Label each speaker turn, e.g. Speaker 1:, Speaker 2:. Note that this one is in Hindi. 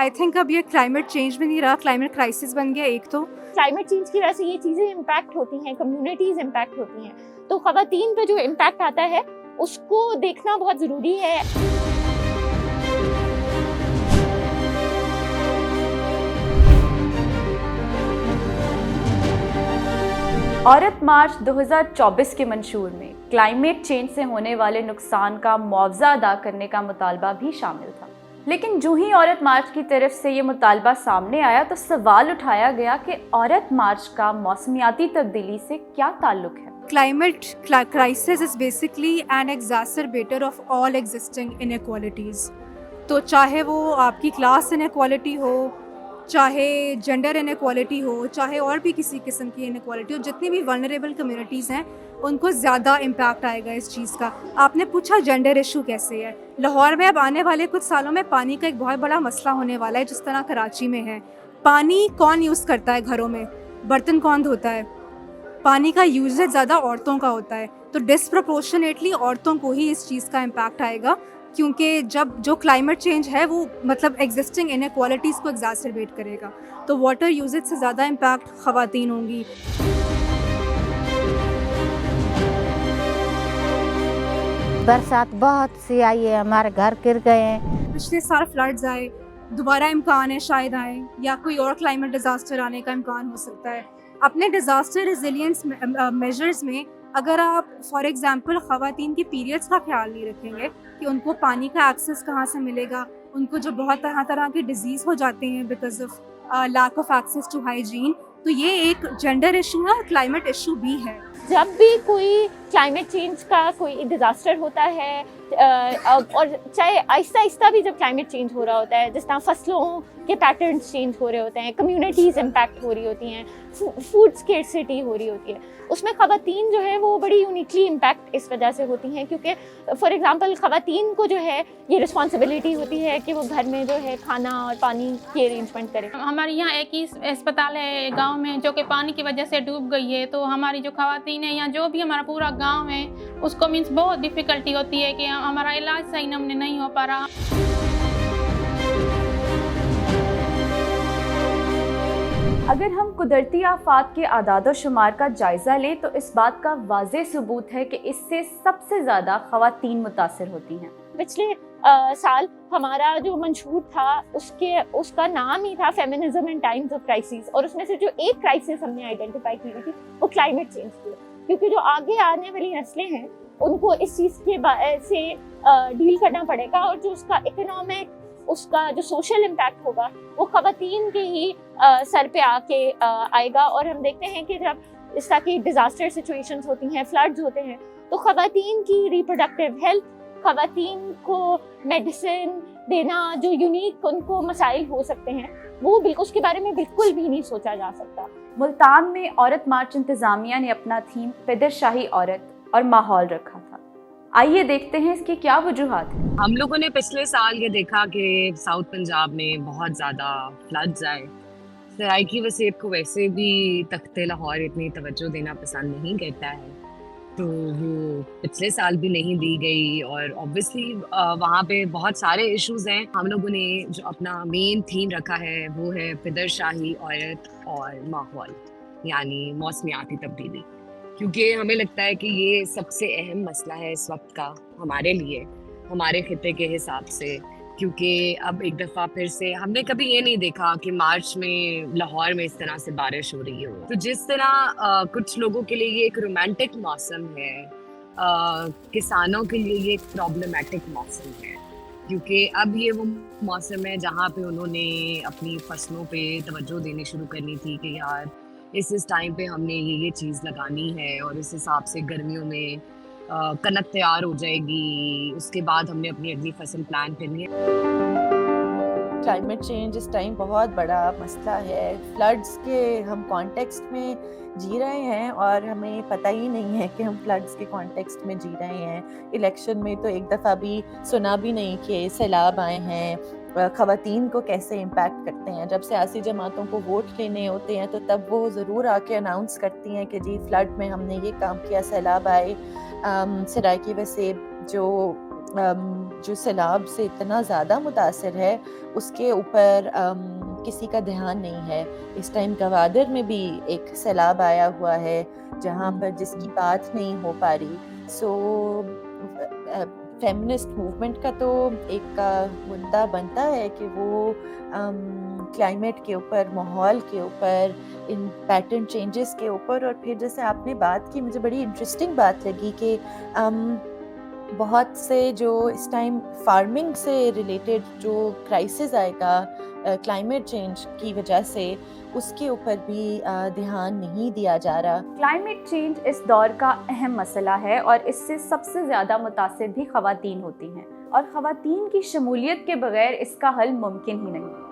Speaker 1: आई थिंक अब ये क्लाइमेट चेंज भी नहीं रहा, क्लाइमेट क्राइसिस बन गया एक तो।
Speaker 2: क्लाइमेट चेंज की वजह से ये चीज़ें इम्पैक्ट होती हैं, कम्युनिटीज़ इम्पैक्ट होती हैं, तो ख़वातीन पे जो इम्पैक्ट आता है उसको देखना बहुत ज़रूरी है।
Speaker 3: औरत मार्च 2024 के मंशूर में क्लाइमेट चेंज से होने वाले नुकसान का मुआवजा अदा करने का मुतालबा भी शामिल था। लेकिन जो ही औरत मार्च की तरफ से ये मुतालबा सामने आया तो सवाल उठाया गया कि औरत मार्च का मौसमियाती तब्दीली से क्या ताल्लुक है।
Speaker 1: Climate crisis is basically an exacerbator of all existing inequalities. तो चाहे वो आपकी क्लास इनक्वालिटी हो, चाहे जेंडर इनक्वालिटी हो, चाहे और भी किसी किस्म की इनक्वालिटी हो, जितनी भी वल्नरेबल कम्युनिटीज़ हैं उनको ज़्यादा इम्पैक्ट आएगा इस चीज़ का। आपने पूछा जेंडर इशू कैसे है। लाहौर में अब आने वाले कुछ सालों में पानी का एक बहुत बड़ा मसला होने वाला है, जिस तरह कराची में है। पानी कौन यूज़ करता है घरों में, बर्तन कौन धोता है, पानी का यूजेज ज़्यादा औरतों का होता है, तो डिस्प्रपोर्शनेटली औरतों को ही इस चीज़ का इम्पैक्ट आएगा, क्योंकि जब जो क्लाइमेट चेंज है वो मतलब एग्जिस्टिंग इनक्वालिटीज़ को एग्जैसरबेट करेगा, तो वाटर यूजेज से ज़्यादा इम्पैक्ट ख़वातीन होंगी।
Speaker 4: बरसात बहुत सी आई है, हमारे घर गिर गए हैं।
Speaker 1: पिछले साल फ्लड्स आए, दोबारा इम्कान है शायद आए, या कोई और क्लाइमेट डिज़ास्टर आने का इम्कान हो सकता है। अपने डिज़ास्टर रेजिलियंस मेजर्स में अगर आप फॉर एग्जांपल ख़वातीन की पीरियड्स का ख्याल नहीं रखेंगे कि उनको पानी का एक्सेस कहाँ से मिलेगा, उनको जो बहुत तरह तरह के डिजीज़ हो जाते हैं because of lack of access to hygiene, तो ये एक जेंडर इशू है और क्लाइमेट इशू भी है।
Speaker 2: जब भी कोई क्लाइमेट चेंज का कोई डिज़ास्टर होता है और चाहे आहिस्ता आहिस्ता भी जब क्लाइमेट चेंज हो रहा होता है, जिस तरह फसलों के पैटर्न्स चेंज हो रहे होते हैं, कम्युनिटीज़ इम्पैक्ट हो रही होती हैं, फूड स्केर्सिटी हो रही होती है, उसमें ख़वातीन जो है वो बड़ी यूनिकली इम्पैक्ट इस वजह से होती हैं, क्योंकि फॉर एग्जांपल ख़वातीन को जो है ये रिस्पॉन्सिबिलिटी होती है कि वो घर में जो है खाना और पानी की अरेंजमेंट करें।
Speaker 5: हमारे यहाँ एक ही अस्पताल है गांव में जो कि पानी की वजह से डूब गई है, तो हमारी जो ख़वातीन है या जो भी हमारा पूरा गांव है उसको मीन्स बहुत डिफ़िकल्टी होती है कि हमारा इलाज सही नमूने नहीं हो पा रहा।
Speaker 3: अगर हम कुदरती आफात के आदाद शुमार का जायज़ा लें तो इस बात का वाज़ेह सबूत है कि इससे सबसे ज़्यादा ख़वातीन मुतासिर होती हैं।
Speaker 2: पिछले साल हमारा जो मंशूर था उसका नाम ही था feminism in times of crisis, और उसमें से जो एक क्राइसिस हमने आइडेंटिफाई की थी वो क्लाइमेट चेंज थी, क्योंकि जो आगे आने वाली नस्लें हैं उनको इस चीज़ के से डील करना पड़ेगा, और जो उसका इकोनॉमिक, उसका जो सोशल इम्पैक्ट होगा वो ख़वातीन के ही सर पे आके आएगा। और हम देखते हैं कि जब इस तरह की डिज़ास्टर सिचुएशंस होती हैं, फ्लड्स होते हैं, तो ख़वातीन की रिप्रोडक्टिव हेल्थ, ख़वातीन को मेडिसिन देना, जो यूनिक उनको मसाइल हो सकते हैं, वो बिल्कुल उसके बारे में बिल्कुल भी नहीं सोचा जा सकता।
Speaker 3: मुल्तान में औरत मार्च इंतज़ामिया ने अपना थीम पिदरशाही औरत और माहौल रखा था। आइए देखते हैं इसकी क्या वजूहात हैं।
Speaker 6: हम लोगों ने पिछले साल ये देखा कि साउथ पंजाब में बहुत ज़्यादा फ्लड्स आए। सराइकी वसीयत को वैसे भी तख्ते लाहौर इतनी तवज्जो देना पसंद नहीं करता है, तो वो पिछले साल भी नहीं दी गई, और ऑब्वियसली वहाँ पे बहुत सारे इश्यूज़ हैं। हम लोगों ने जो अपना मेन थीम रखा है वो है पिदरशाही औरत और माहौल, यानी मौसमियाती तब्दीली, क्योंकि हमें लगता है कि ये सबसे अहम मसला है इस वक्त का हमारे लिए, हमारे खिते के हिसाब से, क्योंकि अब एक दफ़ा फिर से हमने कभी ये नहीं देखा कि मार्च में लाहौर में इस तरह से बारिश हो रही हो। तो जिस तरह कुछ लोगों के लिए ये एक रोमांटिक मौसम है, किसानों के लिए ये एक प्रॉब्लमेटिक मौसम है, क्योंकि अब ये वो मौसम है जहाँ पे उन्होंने अपनी फसलों पे तवज्जो देनी शुरू करनी थी कि यार इस टाइम पे हमने ये चीज़ लगानी है, और इस हिसाब से गर्मियों में कनक तैयार हो जाएगी, उसके बाद हमने अपनी अगली फसल प्लान करनी है।
Speaker 7: क्लाइमेट चेंज इस टाइम बहुत बड़ा मसला है। फ्लड्स के हम कॉन्टेक्स्ट में जी रहे हैं और हमें पता ही नहीं है कि हम फ्लड्स के कॉन्टेक्स्ट में जी रहे हैं। इलेक्शन में तो एक दफ़ा भी सुना भी नहीं कि सैलाब आए हैं, ख़वातीन को कैसे इम्पैक्ट करते हैं। जब सियासी जमातों को वोट लेने होते हैं तो तब वो ज़रूर आके अनाउंस करती हैं कि जी फ्लड में हमने ये काम किया, सैलाब आए। सराइकी वसेब जो जो सैलाब से इतना ज़्यादा मुतासर है उसके ऊपर किसी का ध्यान नहीं है। इस टाइम गवादर में भी एक सैलाब आया हुआ है जहाँ पर जिसकी बात नहीं हो पा रही। सो फेमिनिस्ट मूवमेंट का तो एक मुद्दा बनता है कि वो क्लाइमेट के ऊपर, माहौल के ऊपर, इन पैटर्न चेंजेस के ऊपर, और फिर जैसे आपने बात की मुझे बड़ी इंटरेस्टिंग बात लगी कि बहुत से जो इस टाइम फार्मिंग से रिलेटेड जो क्राइसिस आएगा क्लाइमेट चेंज की वजह से, उसके ऊपर भी ध्यान नहीं दिया जा रहा।
Speaker 3: क्लाइमेट चेंज इस दौर का अहम मसला है और इससे सबसे ज़्यादा मुतासिर भी ख़वातीन होती हैं और ख़वातीन की शमूलियत के बगैर इसका हल मुमकिन ही नहीं।